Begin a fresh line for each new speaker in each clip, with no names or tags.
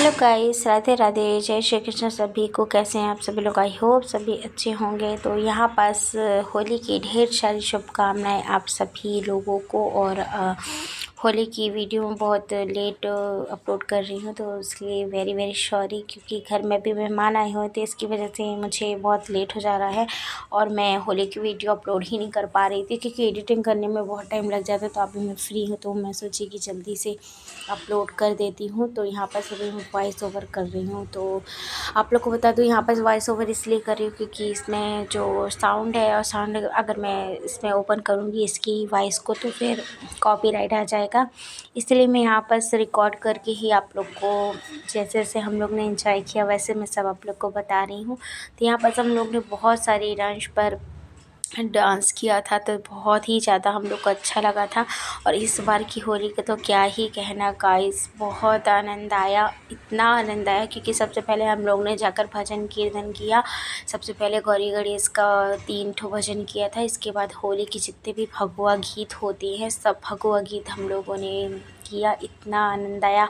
Hello guys, Radhe Radhe, जय श्री कृष्ण। सभी को कैसे हैं आप सभी लोग? आई होप सभी अच्छे होंगे। तो यहाँ पास होली की ढेर सारी शुभकामनाएं आप सभी लोगों को। और होली की वीडियो में बहुत लेट अपलोड कर रही हूँ, तो उसके लिए वेरी वेरी सॉरी, क्योंकि घर में भी मेहमान आए हुए थे। इसकी वजह से मुझे बहुत लेट हो जा रहा है और मैं होली की वीडियो अपलोड ही नहीं कर पा रही थी, क्योंकि एडिटिंग करने में बहुत टाइम लग जाता है। तो अभी मैं फ्री हूँ, तो मैं सोची कि जल्दी से अपलोड कर देती हूँ। तो यहाँ पर सभी मैं वॉइस ओवर कर रही हूँ। तो आप लोग को बता दूँ, यहाँ पर वॉइस ओवर इसलिए कर रही हूँ क्योंकि इसमें जो साउंड है, और साउंड अगर मैं इसमें ओपन करूँगी इसकी वॉइस को, तो फिर कॉपीराइट आ जाएगा। इसलिए मैं यहाँ पर रिकॉर्ड करके ही आप लोग को, जैसे जैसे हम लोग ने एंजॉय किया वैसे मैं सब आप लोग को बता रही हूँ। तो यहाँ पर हम लोग ने बहुत सारे डांस पर डांस किया था, तो बहुत ही ज़्यादा हम लोग को अच्छा लगा था। और इस बार की होली का तो क्या ही कहना गाइस, बहुत आनंद आया, इतना आनंद आया, क्योंकि सबसे पहले हम लोग ने जाकर भजन कीर्तन किया। सबसे पहले गौरी गणेश का 3 ठो भजन किया था। इसके बाद होली के जितने भी भगवा गीत होते हैं, सब भगवा गीत हम लोगों ने किया। इतना आनंद आया,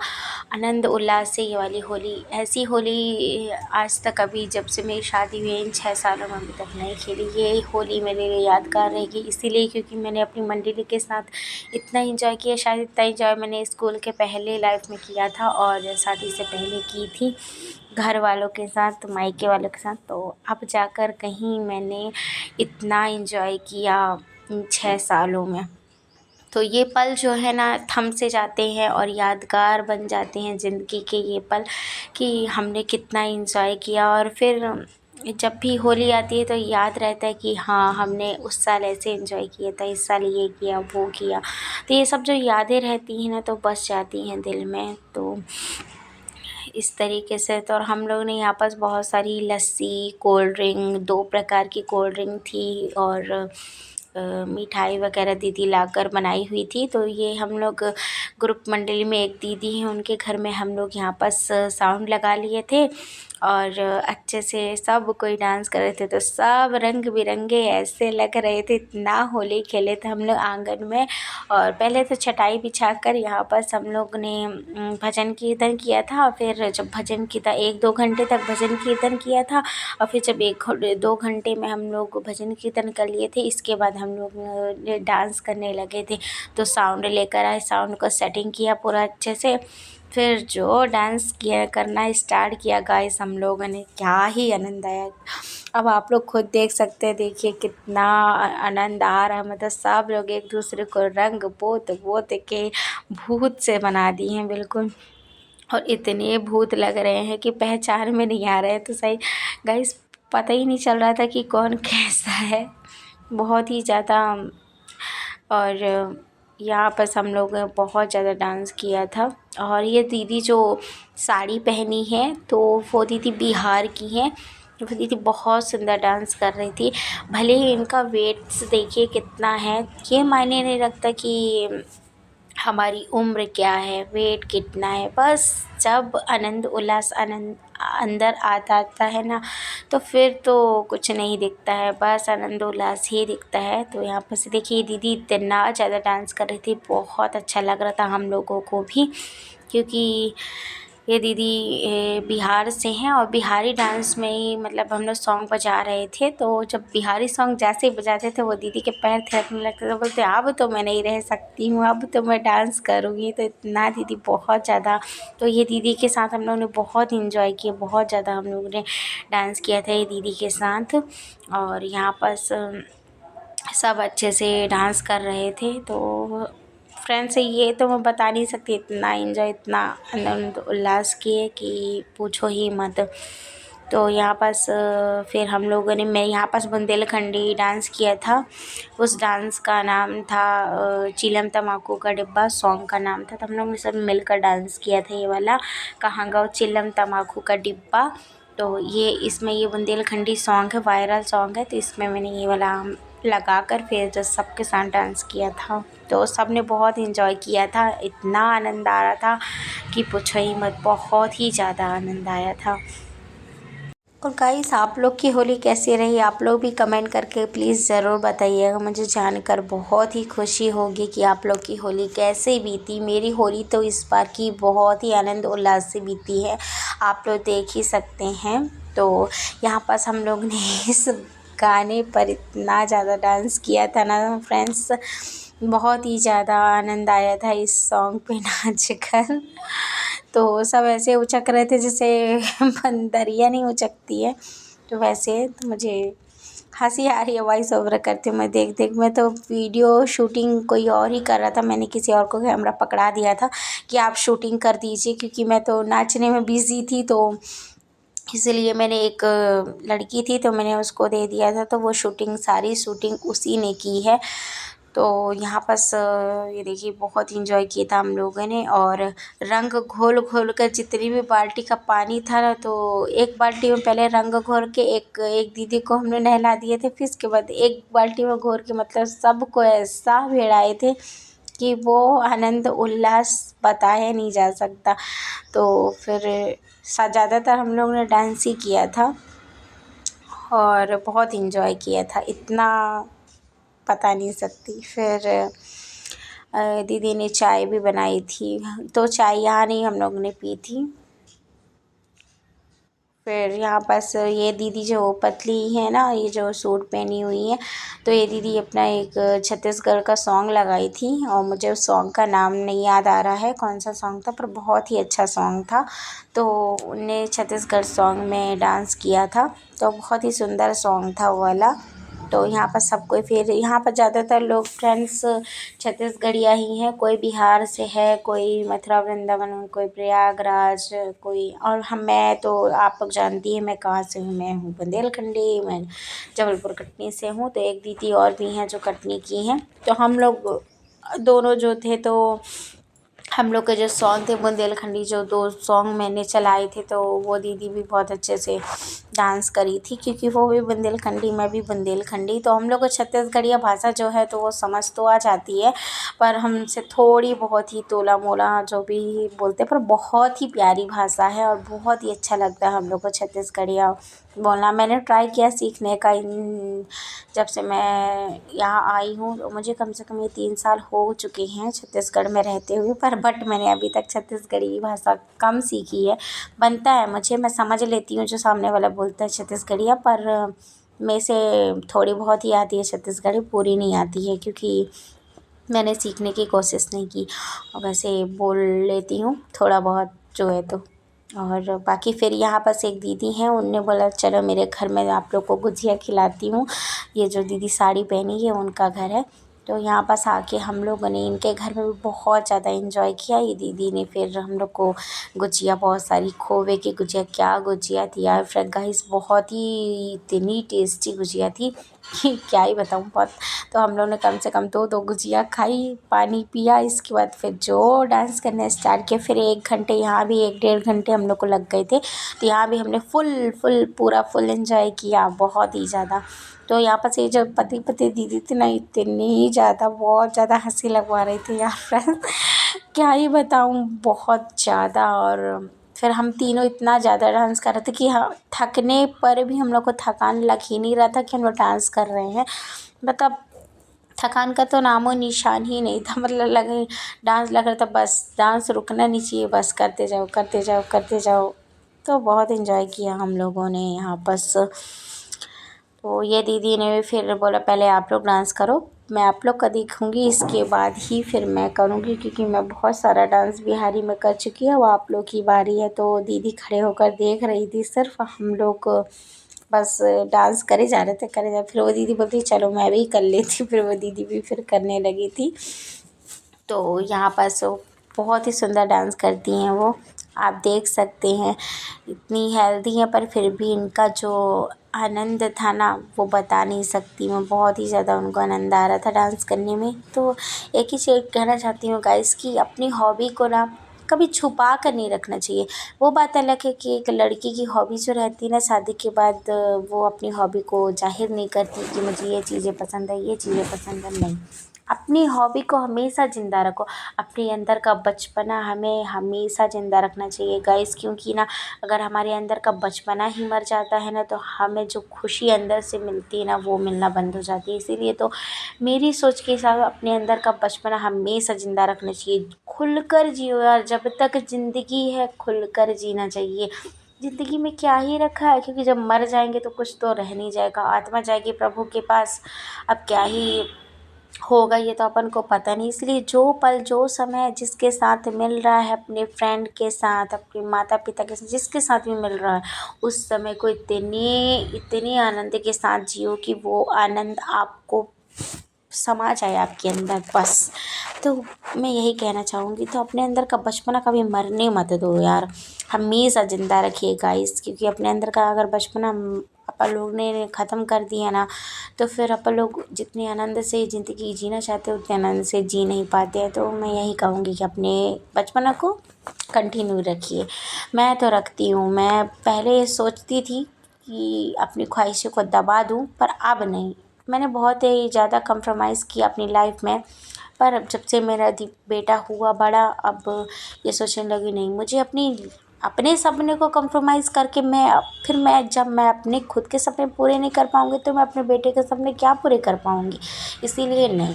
आनंद उल्लास से ये वाली होली, ऐसी होली आज तक अभी जब से मेरी शादी हुई इन 6 सालों में अभी तक नहीं खेली। ये होली मेरे लिए यादगार रहेगी, इसीलिए क्योंकि मैंने अपनी मंडली के साथ इतना एंजॉय किया। शायद इतना एंजॉय मैंने स्कूल के पहले लाइफ में किया था और शादी से पहले की थी घर वालों के साथ, मायके वालों के साथ। तो अब जाकर कहीं मैंने इतना एंजॉय किया इन 6 सालों में। तो ये पल जो है ना, थम से जाते हैं और यादगार बन जाते हैं ज़िंदगी के ये पल, कि हमने कितना एंजॉय किया। और फिर जब भी होली आती है तो याद रहता है कि हाँ, हमने उस साल ऐसे एंजॉय किया था, इस साल ये किया वो किया। तो ये सब जो यादें रहती हैं ना, तो बस जाती हैं दिल में। तो इस तरीके से तो, और हम लोग ने यहाँ पास बहुत सारी लस्सी, कोल्ड ड्रिंक, 2 प्रकार की कोल्ड ड्रिंक थी, और मिठाई वगैरह दीदी लाकर बनाई हुई थी। तो ये हम लोग ग्रुप मंडली में एक दीदी हैं, उनके घर में हम लोग यहाँ पास साउंड लगा लिए थे और अच्छे से सब कोई डांस कर रहे थे। तो सब रंग बिरंगे ऐसे लग रहे थे, इतना होली खेले थे हम लोग आंगन में। और पहले तो चटाई बिछाकर यहाँ पर हम लोग ने भजन कीर्तन किया था। और फिर जब भजन कीर्तन 1-2 घंटे तक भजन कीर्तन किया था, और फिर जब 1-2 घंटे में हम लोग भजन कीर्तन कर लिए थे, इसके बाद हम लोग डांस करने लगे थे। तो साउंड लेकर आए, साउंड को सेटिंग किया पूरा अच्छे से, फिर जो डांस किया करना स्टार्ट किया गाइस हम लोगों ने, क्या ही आनंद आया। अब आप लोग खुद देख सकते हैं, देखिए कितना आनंद आ रहा है। मतलब सब लोग एक दूसरे को रंग पोत पोत के भूत से बना दिए हैं बिल्कुल। और इतने भूत लग रहे हैं कि पहचान में नहीं आ रहे हैं। तो सही गाइस, पता ही नहीं चल रहा था कि कौन कैसा है, बहुत ही ज़्यादा। और यहाँ पर हम लोग ने बहुत ज़्यादा डांस किया था। और ये दीदी जो साड़ी पहनी है, तो वो दीदी बिहार की है। वो दीदी बहुत सुंदर डांस कर रही थी। भले ही इनका वेट्स देखिए कितना है, ये मायने नहीं रखता कि हमारी उम्र क्या है, वेट कितना है। बस जब आनंद उल्लास आनंद अंदर आता है ना, तो फिर तो कुछ नहीं दिखता है, बस आनंद उल्लास ही दिखता है। तो यहाँ पर से देखिए दीदी इतना ज़्यादा डांस कर रही थी, बहुत अच्छा लग रहा था हम लोगों को भी, क्योंकि ये दीदी बिहार से हैं। और बिहारी डांस में ही मतलब हम लोग सॉन्ग बजा रहे थे, तो जब बिहारी सॉन्ग जैसे ही बजाते थे, वो दीदी के पैर थिरकने लगते थे। बोलते अब तो मैं नहीं रह सकती हूँ, अब तो मैं डांस करूँगी। तो इतना दीदी बहुत ज़्यादा, तो ये दीदी के साथ हम लोगों ने बहुत इंजॉय किया, बहुत ज़्यादा हम लोगों ने डांस किया था ये दीदी के साथ। और यहाँ पास सब अच्छे से डांस कर रहे थे। तो फ्रेंड्स, ये तो मैं बता नहीं सकती, इतना एंजॉय, इतना आनंद उल्लास किए कि पूछो ही मत। तो यहाँ पास फिर हम लोगों ने, मैं यहाँ पास बुंदेलखंडी डांस किया था। उस डांस का नाम था चिलम तम्बाकू का डिब्बा, सॉन्ग का नाम था। तो हम लोग ने सब मिलकर डांस किया था ये वाला, कहाँ गाओ चिलम तम्बाकू का डिब्बा। तो ये इसमें ये बुंदेलखंडी सॉन्ग है, वायरल सॉन्ग है। तो इसमें मैंने ये वाला लगाकर फिर जो सबके साथ डांस किया था। तो सब ने बहुत एंजॉय किया था, इतना आनंद आ रहा था कि पूछो ही मत, बहुत ही ज़्यादा आनंद आया था। और गाइस आप लोग की होली कैसी रही, आप लोग भी कमेंट करके प्लीज़ ज़रूर बताइएगा। मुझे जानकर बहुत ही खुशी होगी कि आप लोग की होली कैसे बीती। मेरी होली तो इस बार की बहुत ही आनंद उल्लास से बीती है, आप लोग देख ही सकते हैं। तो यहाँ पास हम लोग ने इस गाने पर इतना ज़्यादा डांस किया था ना फ्रेंड्स, बहुत ही ज़्यादा आनंद आया था इस सॉन्ग पे नाच कर। तो सब ऐसे उचक रहे थे जैसे बंदरिया नहीं उचकती है, तो वैसे तो मुझे हंसी आ रही है वॉइस ओवर करते हुए देख देख। मैं तो वीडियो शूटिंग कोई और ही कर रहा था, मैंने किसी और को कैमरा पकड़ा दिया था कि आप शूटिंग कर दीजिए, क्योंकि मैं तो नाचने में बिज़ी थी। तो इसलिए मैंने एक लड़की थी तो मैंने उसको दे दिया था, तो वो सारी शूटिंग उसी ने की है। तो यहाँ पास ये देखिए बहुत इंजॉय किया था हम लोगों ने। और रंग घोल घोल कर जितनी भी बाल्टी का पानी था ना, तो एक बाल्टी में पहले रंग घोल के एक एक दीदी को हमने नहला दिए थे, फिर इसके बाद एक बाल्टी में घोल के मतलब सबको ऐसा भिड़ाए थे कि वो आनंद उल्लास बताया नहीं जा सकता। तो फिर ज़्यादातर हम लोग ने डांस ही किया था और बहुत इंजॉय किया था, इतना बता नहीं सकती। फिर दीदी ने चाय भी बनाई थी, तो चाय यहाँ नहीं हम लोग ने पी थी। फिर यहाँ पास ये दीदी जो पतली है ना, ये जो सूट पहनी हुई है, तो ये दीदी अपना एक छत्तीसगढ़ का सॉन्ग लगाई थी और मुझे उस सॉन्ग का नाम नहीं याद आ रहा है कौन सा सॉन्ग था, पर बहुत ही अच्छा सॉन्ग था। तो उनने छत्तीसगढ़ सॉन्ग में डांस किया था, तो बहुत ही सुंदर सॉन्ग था वो वाला। तो यहाँ पर सब कोई, फिर यहाँ पर ज़्यादातर लोग फ्रेंड्स छत्तीसगढ़िया ही हैं, कोई बिहार से है, कोई मथुरा वृंदावन, कोई प्रयागराज, कोई और मैं तो आप लोग जानती हैं मैं कहाँ से हूँ, मैं हूँ बुंदेलखंडी, मैं जबलपुर कटनी से हूँ। तो एक दीदी और भी हैं जो कटनी की हैं, तो हम लोग दोनों जो थे, तो हम लोग के जो सॉन्ग थे बुंदेलखंडी, जो 2 सॉन्ग मैंने चलाए थे, तो वो दीदी भी बहुत अच्छे से डांस करी थी, क्योंकि वो भी बुंदेलखंडी, मैं भी बुंदेलखंडी। तो हम लोग को छत्तीसगढ़िया भाषा जो है तो वो समझ तो आ जाती है, पर हमसे थोड़ी बहुत ही तोला मोला जो भी बोलते हैं, पर बहुत ही प्यारी भाषा है और बहुत ही अच्छा लगता है हम लोग को छत्तीसगढ़िया बोलना। मैंने ट्राई किया सीखने का, जब से मैं यहाँ आई हूँ, तो मुझे कम से कम ये 3 साल हो चुके हैं छत्तीसगढ़ में रहते हुए, पर बट मैंने अभी तक छत्तीसगढ़ी भाषा कम सीखी है। बनता है मुझे, मैं समझ लेती हूँ जो सामने वाला बोलता है छत्तीसगढ़िया, पर मेरे से थोड़ी बहुत ही आती है छत्तीसगढ़ी, पूरी नहीं आती है, क्योंकि मैंने सीखने की कोशिश नहीं की। और वैसे बोल लेती हूँ थोड़ा बहुत जो है तो। और बाकी फिर यहाँ पास एक दीदी हैं, उनने बोला चलो मेरे घर में आप लोग को गुजिया खिलाती हूँ। ये जो दीदी साड़ी पहनी है उनका घर है, तो यहाँ पास आके हम लोगों ने इनके घर में भी बहुत ज़्यादा एंजॉय किया। ये दीदी ने फिर हम लोग को गुजिया, बहुत सारी खोवे की गुजिया, क्या गुजिया थी यार फ्रेंड गाइस, बहुत ही इतनी टेस्टी गुजिया थी कि क्या ही बताऊँ बहुत। तो हम लोग ने कम से कम 2 गुजिया खाई, पानी पिया, इसके बाद फिर जो डांस करना स्टार्ट किया। फिर 1 घंटे, यहाँ भी 1 डेढ़ घंटे हम लोग को लग गए थे, तो यहाँ भी हमने फुल एंजॉय किया, बहुत ही ज़्यादा। तो यहाँ पर से जो पति दीदी थी ना, इतनी ही ज़्यादा, बहुत ज़्यादा हंसी लगवा रही थी यार फ्रेंड, क्या ही बताऊँ, बहुत ज़्यादा। और फिर हम तीनों इतना ज़्यादा डांस कर रहे थे कि हाँ, थकने पर भी हम लोग को थकान लग ही नहीं रहा था कि हम लोग डांस कर रहे हैं। मतलब थकान का तो नामो निशान ही नहीं था, मतलब लगे डांस लग रहा था, बस डांस रुकना नहीं चाहिए, बस करते जाओ करते जाओ करते जाओ। तो बहुत एंजॉय किया हम लोगों ने यहाँ बस। तो ये दीदी ने फिर बोला पहले आप लोग डांस करो, मैं आप लोग का देखूँगी, इसके बाद ही फिर मैं करूँगी, क्योंकि मैं बहुत सारा डांस बिहारी में कर चुकी हूँ, वो आप लोग की बारी है। तो दीदी खड़े होकर देख रही थी सिर्फ, हम लोग बस डांस करे जा रहे थे करे जा। फिर वो दीदी बोलती चलो मैं भी कर लेती, फिर वो दीदी भी फिर करने लगी थी। तो यहाँ पास वो बहुत ही सुंदर डांस करती हैं वो, आप देख सकते हैं, इतनी हेल्दी हैं, पर फिर भी इनका जो आनंद था ना वो बता नहीं सकती मैं, बहुत ही ज़्यादा उनको आनंद आ रहा था डांस करने में। तो एक ही चीज़ कहना चाहती हूँ गाइस कि अपनी हॉबी को ना कभी छुपा कर नहीं रखना चाहिए। वो बात अलग है कि एक लड़की की हॉबी जो रहती है ना, शादी के बाद वो अपनी हॉबी को ज़ाहिर नहीं करती कि मुझे ये चीज़ें पसंद है, ये चीज़ें पसंद है, नहीं। अपनी हॉबी को हमेशा ज़िंदा रखो। अपने अंदर का बचपना हमें हमेशा ज़िंदा रखना चाहिए गाइस, क्योंकि ना अगर हमारे अंदर का बचपना ही मर जाता है ना, तो हमें जो खुशी अंदर से मिलती है ना, वो मिलना बंद हो जाती है। इसीलिए तो मेरी सोच के हिसाब से अपने अंदर का बचपना हमेशा ज़िंदा रखना चाहिए। खुलकर जियो यार, जब तक ज़िंदगी है खुलकर जीना चाहिए। ज़िंदगी में क्या ही रखा है, क्योंकि जब मर जाएंगे तो कुछ तो रह नहीं जाएगा, आत्मा जाएगी प्रभु के पास। अब क्या ही होगा ये तो अपन को पता नहीं। इसलिए जो पल जो समय जिसके साथ मिल रहा है, अपने फ्रेंड के साथ, अपने माता पिता के साथ, जिसके साथ भी मिल रहा है, उस समय को इतने इतने आनंद के साथ जियो कि वो आनंद आपको समा जाए आपके अंदर बस। तो मैं यही कहना चाहूँगी, तो अपने अंदर का बचपना कभी मरने मत दो यार, हमेशा ज़िंदा रखिए गाइस। क्योंकि अपने अंदर का अगर बचपना अपन लोग ने ख़त्म कर दिया ना, तो फिर अपन लोग जितने आनंद से ज़िंदगी जीना चाहते हैं उतने आनंद से जी नहीं पाते हैं। तो मैं यही कहूँगी कि अपने बचपना को कंटिन्यू रखिए। मैं तो रखती हूँ। मैं पहले सोचती थी कि अपनी ख्वाहिशों को दबा दूँ, पर अब नहीं। मैंने बहुत ही ज़्यादा कंप्रोमाइज़ किया अपनी लाइफ में, पर अब जब से मेरा बेटा हुआ बड़ा, अब ये सोचने लगी नहीं, मुझे अपने सपने को कंप्रोमाइज़ करके मैं जब मैं अपने खुद के सपने पूरे नहीं कर पाऊँगी, तो मैं अपने बेटे के सपने क्या पूरे कर पाऊँगी। इसीलिए नहीं,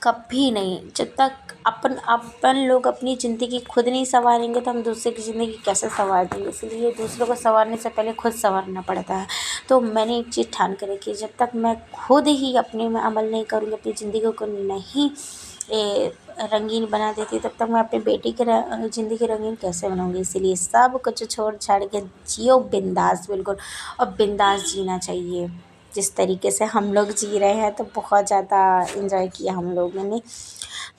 कभी नहीं। जब तक अपन लोग अपनी ज़िंदगी खुद नहीं संवारेंगे, तो हम दूसरे की ज़िंदगी कैसे संवार देंगे। इसलिए दूसरों को संवारने से पहले खुद संवरना पड़ता है। तो मैंने एक चीज़ ठान कर रखी है, जब तक मैं खुद ही अपने में अमल नहीं करूँगी, अपनी ज़िंदगी को नहीं रंगीन बना देती, तब तक मैं अपने बेटी की ज़िंदगी रंगीन कैसे बनाऊँगी। इसीलिए सब कुछ छोड़ छाड़ के जियो बिंदास बिल्कुल, और बिंदास जीना चाहिए। जिस तरीके से हम लोग जी रहे हैं, तो बहुत ज़्यादा एंजॉय किया हम लोगों ने।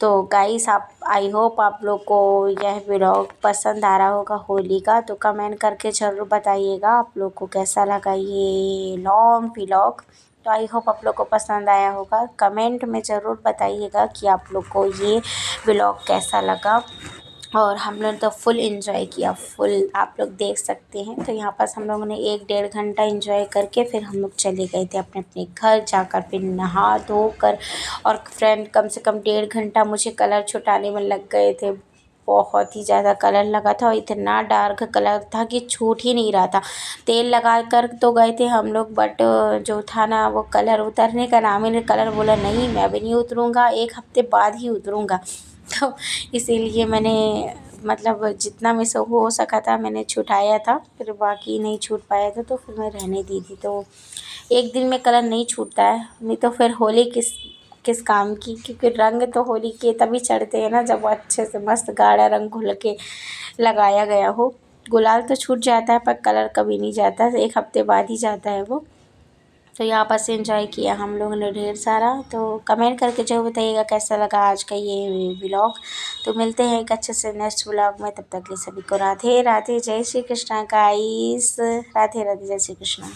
तो गाइस, आप आई होप आप लोग को यह व्लॉग पसंद आ रहा होगा होली का। तो कमेंट करके ज़रूर बताइएगा आप लोग को कैसा लगा ये लॉन्ग व्लॉग। तो आई होप आप लोग को पसंद आया होगा। कमेंट में ज़रूर बताइएगा कि आप लोग को ये व्लॉग कैसा लगा। और हम लोग तो फुल एंजॉय किया, फुल आप लोग देख सकते हैं। तो यहाँ पास हम लोगों ने 1-1.5 घंटा एंजॉय करके फिर हम लोग चले गए थे अपने अपने घर जाकर, फिर नहा धोकर। और फ्रेंड कम से कम 1.5 घंटा मुझे कलर छुटाने में लग गए थे। बहुत ही ज़्यादा कलर लगा था और इतना डार्क कलर था कि छूट ही नहीं रहा था। तेल लगा कर तो गए थे हम लोग, बट जो था ना, वो कलर उतरने का नाम ही नहीं। कलर बोला नहीं, मैं भी नहीं उतरूँगा, 1 हफ्ते बाद ही उतरूँगा। तो इसीलिए मैंने मतलब जितना मुझसे हो सका था मैंने छुटाया था, फिर बाकी नहीं छूट पाया था तो फिर मैं रहने दी थी। तो एक दिन में कलर नहीं छूटता है, नहीं तो फिर होली किस किस काम की। क्योंकि रंग तो होली के तभी चढ़ते हैं ना, जब वो अच्छे से मस्त गाढ़ा रंग घुल के लगाया गया हो। गुलाल तो छूट जाता है पर कलर कभी नहीं जाता, 1 हफ्ते बाद ही जाता है वो। तो यहाँ पर से एंजॉय किया हम लोगों ने ढेर सारा। तो कमेंट करके ज़रूर बताइएगा कैसा लगा आज का ये व्लॉग। तो मिलते हैं एक अच्छे से नेक्स्ट व्लॉग में, तब तक के लिए सभी को राधे राधे, जय श्री कृष्णा गाइस। राधे राधे, जय श्री कृष्णा।